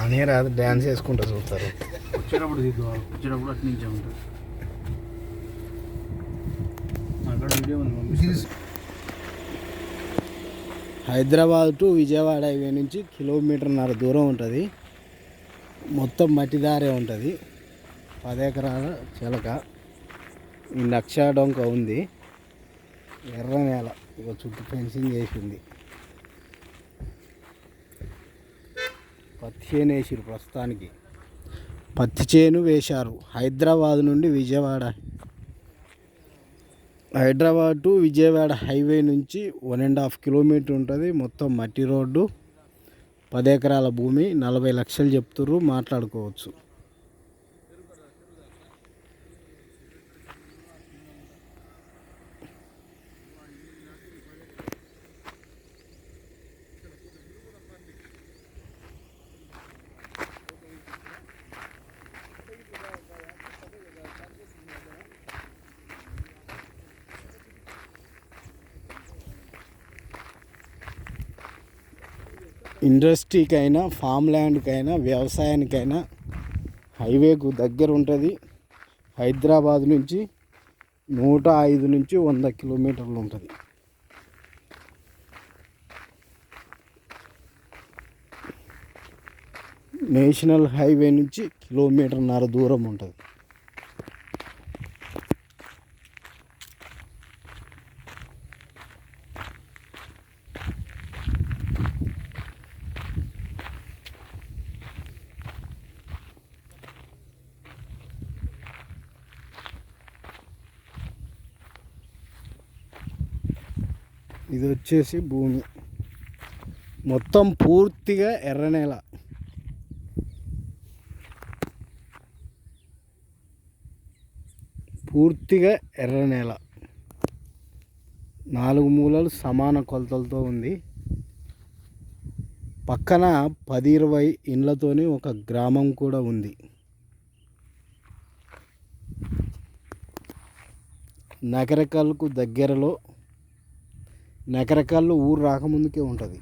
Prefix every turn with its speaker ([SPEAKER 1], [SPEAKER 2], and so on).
[SPEAKER 1] అని రాదు, డ్యాన్స్ వేసుకుంటా చూస్తారు.
[SPEAKER 2] వచ్చేటప్పుడు దిద్దువాలి, వచ్చేటప్పుడు అటు నుంచే ఉంటుంది. అక్కడ వీడియో ఉంది.
[SPEAKER 1] హైదరాబాద్ టు విజయవాడ హైవే నుంచి 1.5 కిలోమీటర్ దూరం ఉంటుంది. మొత్తం మట్టిదారే ఉంటుంది. 10 ఎకరాల చిలక. ఈ నక్షా డొంక ఉంది. ఎర్ర నేల, ఇక చుట్టూ ఫెన్సింగ్ చేసింది. పత్తి చేను వేసారు. ప్రస్తుతానికి పత్తి చేను వేశారు. హైదరాబాద్ నుండి విజయవాడ, హైదరాబాద్ టు విజయవాడ హైవే నుంచి 1.5 కిలోమీటర్ ఉంటుంది. మొత్తం మట్టి రోడ్డు, 10 ఎకరాల భూమి, 40 లక్షలు చెప్తుర్రు. మాట్లాడుకోవచ్చు. ఇండస్ట్రీకైనా, ఫామ్ ల్యాండ్కైనా, వ్యవసాయానికైనా హైవేకు దగ్గర ఉంటుంది. హైదరాబాద్ నుంచి 105 నుంచి 100 కిలోమీటర్లు ఉంటుంది. నేషనల్ హైవే నుంచి 1.5 కిలోమీటర్ దూరం ఉంటుంది. ఇది వచ్చేసి భూమి మొత్తం పూర్తిగా ఎర్ర నేల. పూర్తిగా ఎర్ర నేల, 4 మూలలు సమాన కొలతలతో ఉంది. పక్కన 10-20 ఇండ్లతోని ఒక గ్రామం కూడా ఉంది. నకరేకల్కు దగ్గరలో, నకరేకల్ ఊరు రాకముందుకే ఉంటుంది.